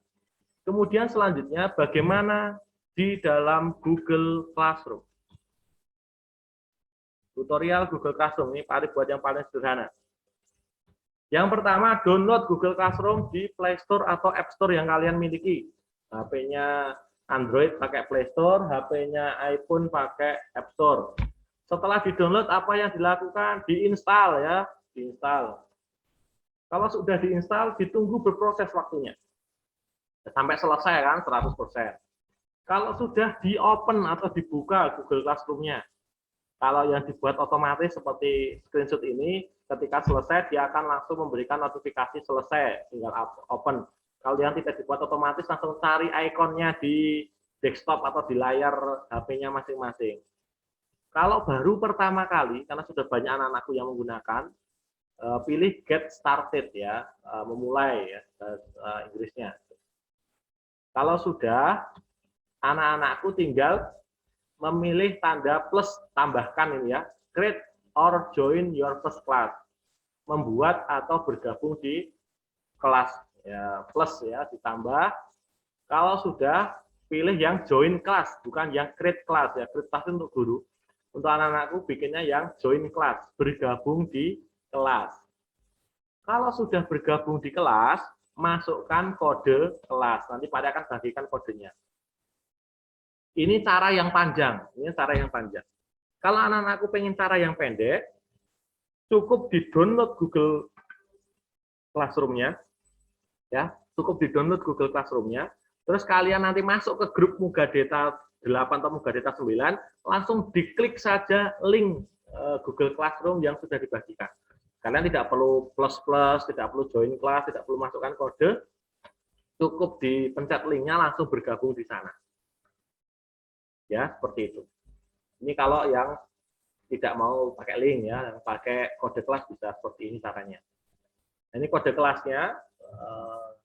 Kemudian selanjutnya bagaimana di dalam Google Classroom. Tutorial Google Classroom ini Pak Ari buat yang paling sederhana. Yang pertama, download Google Classroom di Play Store atau App Store yang kalian miliki. HP-nya Android pakai Play Store, HP-nya iPhone pakai App Store. Setelah di-download, apa yang dilakukan? Diinstal ya, diinstal. Kalau sudah diinstal, ditunggu berproses waktunya. Sampai selesai kan, 100%. Kalau sudah di-open atau dibuka Google Classroom-nya, kalau yang dibuat otomatis seperti screenshot ini, ketika selesai, dia akan langsung memberikan notifikasi selesai, tinggal open. Kalau yang tidak dibuat otomatis, langsung cari ikonnya di desktop atau di layar HP-nya masing-masing. Kalau baru pertama kali, karena sudah banyak anak-anakku yang menggunakan, pilih get started ya, memulai ya, Inggrisnya. Kalau sudah, anak-anakku tinggal memilih tanda plus, tambahkan ini ya, create or join your first class, membuat atau bergabung di kelas ya, plus ya, ditambah. Kalau sudah, pilih yang join class, bukan yang create class ya, create class untuk guru. Untuk anak-anakku bikinnya yang join class, bergabung di kelas. Kalau sudah bergabung di kelas, masukkan kode kelas. Nanti Pak Ari akan bagikan kodenya. Ini cara yang panjang. Ini cara yang panjang. Kalau anak-anakku pengen cara yang pendek, cukup di-download Google Classroom-nya. Ya, cukup di-download Google Classroom-nya. Terus kalian nanti masuk ke grup Mugadeta 8 atau Mugadeta 9, langsung diklik saja link Google Classroom yang sudah dibagikan. Kalian tidak perlu plus-plus, tidak perlu join class, tidak perlu masukkan kode, cukup dipencet linknya langsung bergabung di sana. Ya, seperti itu. Ini kalau yang tidak mau pakai link ya, yang pakai kode kelas bisa seperti ini caranya. Nah, ini kode kelasnya,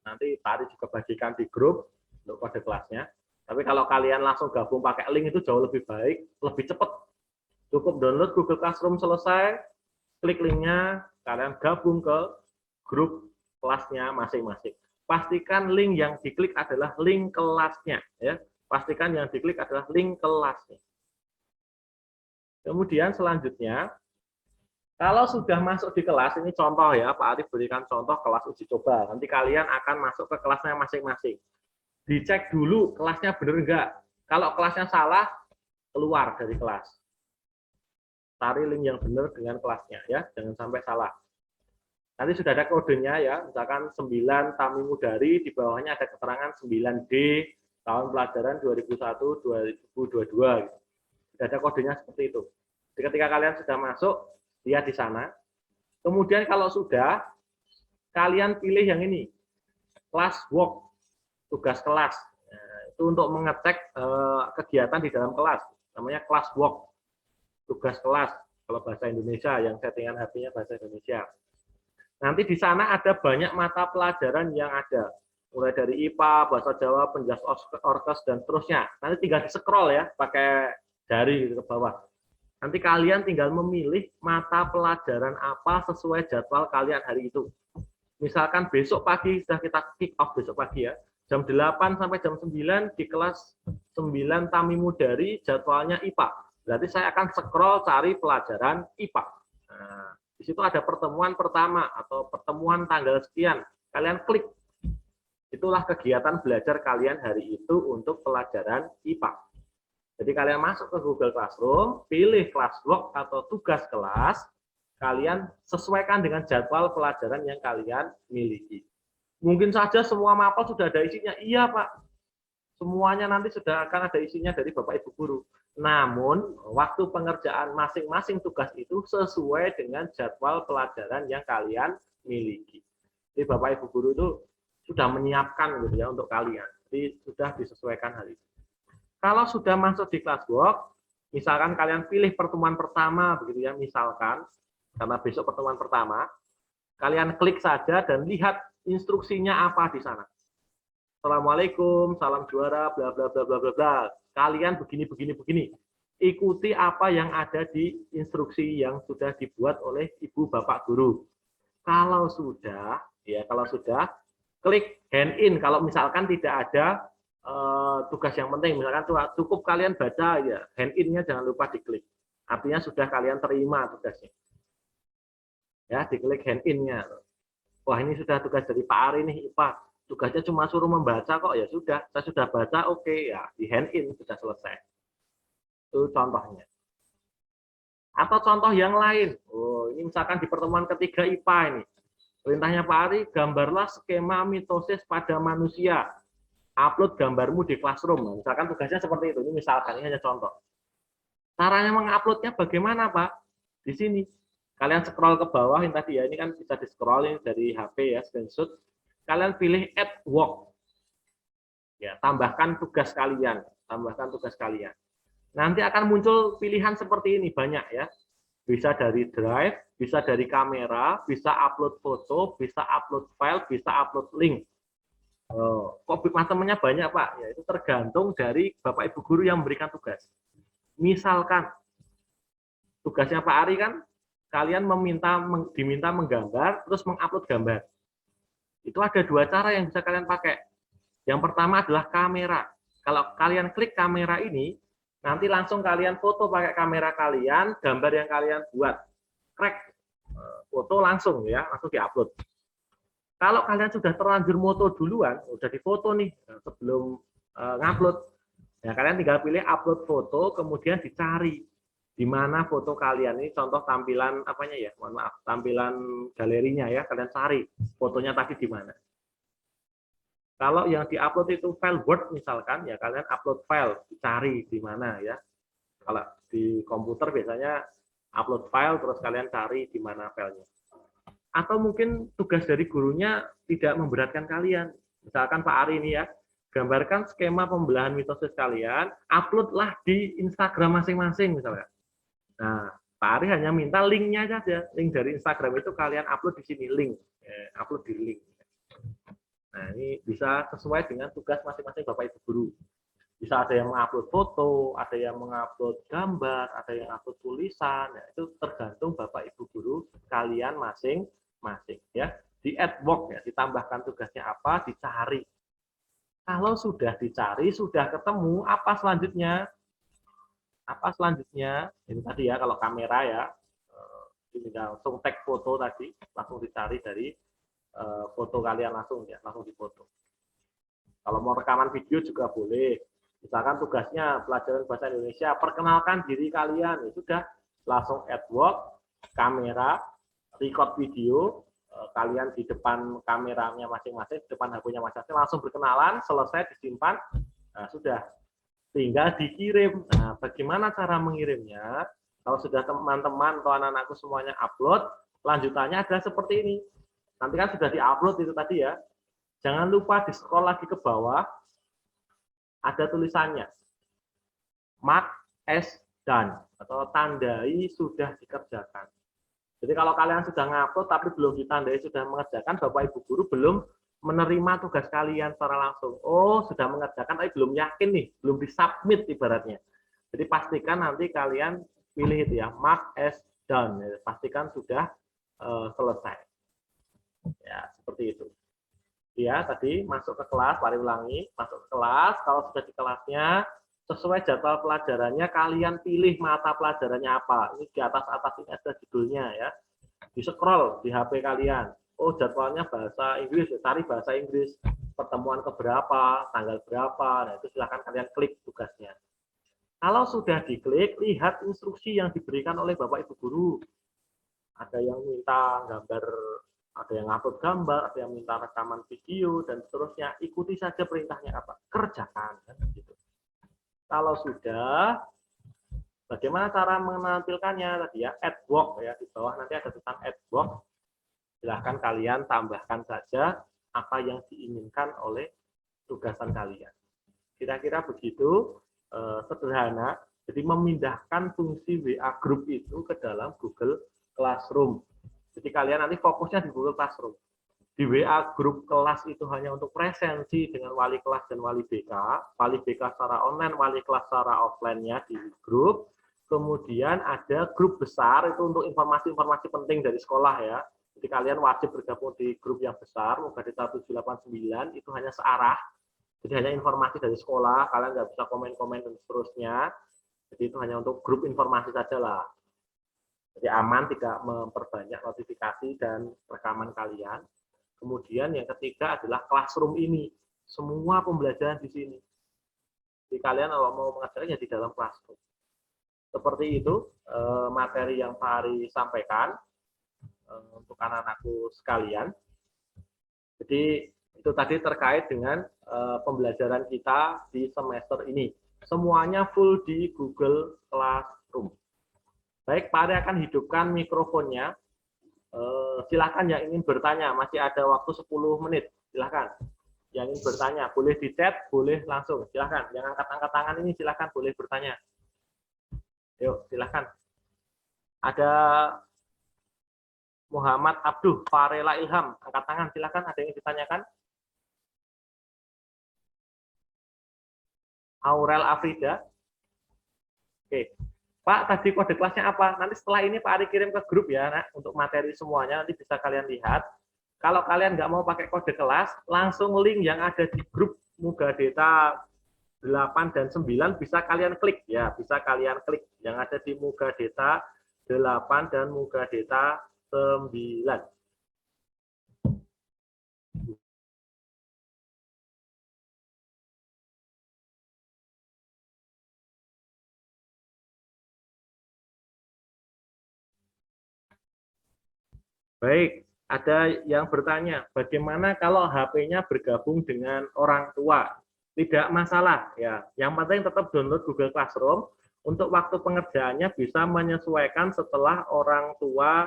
nanti Pak Ari juga bagikan di grup untuk kode kelasnya. Tapi kalau kalian langsung gabung pakai link itu jauh lebih baik, lebih cepat. Cukup download Google Classroom selesai, klik linknya, kalian gabung ke grup kelasnya masing-masing. Pastikan link yang diklik adalah link kelasnya. Ya. Pastikan yang diklik adalah link kelasnya. Kemudian selanjutnya, kalau sudah masuk di kelas, ini contoh ya, Pak Ari berikan contoh kelas uji coba. Nanti kalian akan masuk ke kelasnya masing-masing. Dicek dulu kelasnya benar enggak. Kalau kelasnya salah, keluar dari kelas. Cari link yang benar dengan kelasnya ya, jangan sampai salah. Nanti sudah ada kodenya ya, misalkan 9 Tamimu Dari, di bawahnya ada keterangan 9D tahun pelajaran 2001-2022 gitu. Sudah ada kodenya seperti itu. Jadi ketika kalian sudah masuk, lihat di sana. Kemudian kalau sudah, kalian pilih yang ini, class work, tugas kelas. Nah, itu untuk mengecek kegiatan di dalam kelas, namanya class work. Tugas kelas kalau bahasa Indonesia, yang settingan HP-nya bahasa Indonesia. Nanti di sana ada banyak mata pelajaran yang ada, mulai dari IPA, bahasa Jawa, penjas orkes dan seterusnya. Nanti tinggal di-scroll ya, pakai jari ke bawah. Nanti kalian tinggal memilih mata pelajaran apa sesuai jadwal kalian hari itu. Misalkan besok pagi sudah kita kick off besok pagi ya, jam 8 sampai jam 9 di kelas 9 Tamimu Dari, jadwalnya IPA. Berarti saya akan scroll cari pelajaran IPA. Nah, Di situ ada pertemuan pertama atau pertemuan tanggal sekian. Kalian klik. Itulah kegiatan belajar kalian hari itu untuk pelajaran IPA. Jadi kalian masuk ke Google Classroom, pilih classwork atau tugas kelas, kalian sesuaikan dengan jadwal pelajaran yang kalian miliki. Mungkin saja semua mapel sudah ada isinya. Iya, Pak. Semuanya nanti sudah akan ada isinya dari Bapak Ibu Guru. Namun, waktu pengerjaan masing-masing tugas itu sesuai dengan jadwal pelajaran yang kalian miliki. Jadi Bapak Ibu Guru itu sudah menyiapkan gitu ya untuk kalian. Jadi sudah disesuaikan hal itu. Kalau sudah masuk di classwork, misalkan kalian pilih pertemuan pertama begitu ya, misalkan karena besok pertemuan pertama, kalian klik saja dan lihat instruksinya apa di sana. Assalamualaikum, salam juara, bla bla bla bla bla bla. Kalian begini begini begini. Ikuti apa yang ada di instruksi yang sudah dibuat oleh Ibu Bapak Guru. Kalau sudah, klik hand in. Kalau misalkan tidak ada tugas yang penting, misalkan cukup kalian baca ya, hand in-nya jangan lupa diklik. Artinya sudah kalian terima tugasnya. Ya, diklik hand in-nya. Wah, ini sudah tugas dari Pak Ari nih, IPA. Tugasnya cuma suruh membaca kok, ya sudah. Saya sudah baca, oke, ya di hand in sudah selesai. Itu contohnya. Atau contoh yang lain. Oh, ini misalkan di pertemuan ketiga IPA ini. Perintahnya Pak Ari, gambarlah skema mitosis pada manusia. Upload gambarmu di Classroom. Misalkan tugasnya seperti itu. Ini misalkan, ini hanya contoh. Caranya menguploadnya bagaimana, Pak? Di sini. Kalian scroll ke bawah, ini tadi ya, ini kan bisa di-scroll dari HP ya, screenshot. Kalian pilih add work. Ya, tambahkan tugas kalian. Nanti akan muncul pilihan seperti ini, banyak ya. Bisa dari drive, bisa dari kamera, bisa upload foto, bisa upload file, bisa upload link. Kok macamnya banyak, Pak? Ya, itu tergantung dari Bapak Ibu Guru yang memberikan tugas. Misalkan tugasnya Pak Ari kan kalian diminta menggambar terus mengupload gambar. Itu ada dua cara yang bisa kalian pakai. Yang pertama adalah kamera. Kalau kalian klik kamera ini, nanti langsung kalian foto pakai kamera kalian, gambar yang kalian buat. Crack foto langsung ya, langsung diupload. Kalau kalian sudah terlanjur moto duluan, udah difoto nih sebelum ngupload, ya kalian tinggal pilih upload foto, kemudian dicari di mana foto kalian. Ini contoh tampilan apanya ya, mohon maaf, tampilan galerinya ya, kalian cari fotonya tadi di mana. Kalau yang diupload itu file Word misalkan, ya kalian upload file, dicari di mana ya. Kalau di komputer biasanya upload file terus kalian cari di mana filenya. Atau mungkin tugas dari gurunya tidak memberatkan kalian. Misalkan Pak Ari ini ya, gambarkan skema pembelahan mitosis kalian, uploadlah di Instagram masing-masing misalnya. Nah, Pak Ari hanya minta linknya saja, link dari Instagram itu kalian upload di sini, link, upload di link. Nah, ini bisa sesuai dengan tugas masing-masing Bapak Ibu Guru. Bisa ada yang mengupload foto, ada yang mengupload gambar, ada yang upload tulisan, ya, itu tergantung Bapak Ibu Guru kalian masing-masing ya. Di add work ya, ditambahkan tugasnya apa, dicari. Kalau sudah dicari, sudah ketemu, apa selanjutnya? Ini tadi ya, kalau kamera ya, ini langsung tag foto tadi, langsung dicari dari foto kalian langsung ya, langsung difoto. Kalau mau rekaman video juga boleh. Misalkan tugasnya pelajaran bahasa Indonesia, perkenalkan diri kalian, ya sudah, langsung add work, kamera, record video, kalian di depan kameranya masing-masing, di depan HP-nya masing-masing, langsung berkenalan, selesai, disimpan, nah sudah, tinggal dikirim. Nah, bagaimana cara mengirimnya? Kalau sudah teman-teman atau anak-anakku semuanya upload, lanjutannya adalah seperti ini. Nanti kan sudah di-upload itu tadi ya. Jangan lupa di-scroll lagi ke bawah, ada tulisannya. Mark as done, atau tandai sudah dikerjakan. Jadi kalau kalian sudah ngupload tapi belum ditandai sudah mengerjakan, Bapak Ibu Guru belum menerima tugas kalian secara langsung. Oh, sudah mengerjakan tapi belum yakin nih, belum disubmit ibaratnya. Jadi pastikan nanti kalian pilih itu ya, mark as done. Pastikan sudah selesai. Ya, seperti itu. Ya, tadi masuk ke kelas, mari ulangi, masuk ke kelas, kalau sudah di kelasnya, sesuai jadwal pelajarannya, kalian pilih mata pelajarannya apa. Ini di atas ini ada judulnya ya. di-scroll di HP kalian. Oh, jadwalnya bahasa Inggris, cari bahasa Inggris, pertemuan keberapa, tanggal berapa, nah itu silahkan kalian klik tugasnya. Kalau sudah diklik, lihat instruksi yang diberikan oleh Bapak Ibu Guru. Ada yang minta gambar, ada yang upload gambar, ada yang minta rekaman video, dan seterusnya. Ikuti saja perintahnya apa, kerjakan. Gitu. Kalau sudah, bagaimana cara menampilkannya tadi ya, add block ya, di bawah nanti ada tulisan add block. Silahkan kalian tambahkan saja apa yang diinginkan oleh tugasan kalian. Kira-kira begitu, sederhana. Jadi memindahkan fungsi WA Group itu ke dalam Google Classroom. Jadi kalian nanti fokusnya di Google Classroom. Di WA Group kelas itu hanya untuk presensi dengan wali kelas dan wali BK secara online, wali kelas secara offline-nya di grup. Kemudian ada grup besar itu untuk informasi-informasi penting dari sekolah ya. Jadi kalian wajib bergabung di grup yang besar, Mugadeta 789, itu hanya searah. Jadi hanya informasi dari sekolah, kalian nggak bisa komen-komen dan seterusnya. Jadi itu hanya untuk grup informasi saja lah. Jadi aman, tidak memperbanyak notifikasi dan rekaman kalian. Kemudian yang ketiga adalah classroom ini. Semua pembelajaran di sini. Jadi kalian kalau mau mengajarnya di dalam classroom. Seperti itu materi yang Pak Ari sampaikan untuk anak-anakku sekalian. Jadi itu tadi terkait dengan pembelajaran kita di semester ini. Semuanya full di Google Classroom. Baik, Pak Ari akan hidupkan mikrofonnya. Silakan yang ingin bertanya, masih ada waktu 10 menit. Silakan. Yang ingin bertanya, boleh di chat, boleh langsung. Silakan. Yang angkat-angkat tangan ini silakan boleh bertanya. Yuk, silakan. Ada Muhammad Abduh, Farela Ilham, angkat tangan, silakan. Ada yang ditanyakan? Aurel Afrida. Oke. Pak, tadi kode kelasnya apa? Nanti setelah ini Pak Ari kirim ke grup ya, nak, untuk materi semuanya, nanti bisa kalian lihat. Kalau kalian nggak mau pakai kode kelas, langsung link yang ada di grup Mugadeta 8 dan 9 bisa kalian klik ya, bisa kalian klik yang ada di Mugadeta 8 dan Mugadeta 9. Baik, ada yang bertanya, bagaimana kalau HP-nya bergabung dengan orang tua? Tidak masalah ya. Yang penting tetap download Google Classroom. Untuk waktu pengerjaannya bisa menyesuaikan setelah orang tua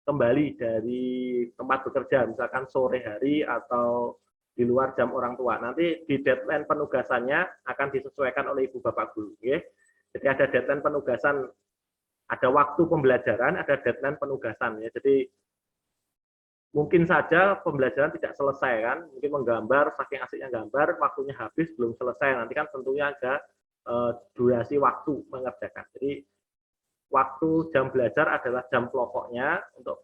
kembali dari tempat bekerja, misalkan sore hari atau di luar jam orang tua. Nanti di deadline penugasannya akan disesuaikan oleh Ibu Bapak Guru. Ya. Jadi ada deadline penugasan, ada waktu pembelajaran, ada deadline penugasan. Ya. Jadi mungkin saja pembelajaran tidak selesai kan, mungkin menggambar, saking asiknya gambar, waktunya habis belum selesai. Nanti kan tentunya ada durasi waktu mengerjakan. Jadi waktu jam belajar adalah jam pokoknya, untuk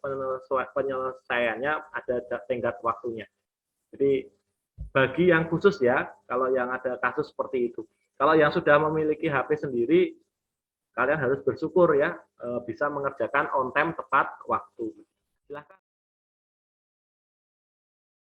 penyelesaiannya ada tenggat waktunya. Jadi bagi yang khusus ya, kalau yang ada kasus seperti itu. Kalau yang sudah memiliki HP sendiri, kalian harus bersyukur ya, bisa mengerjakan on time tepat waktu. Silakan.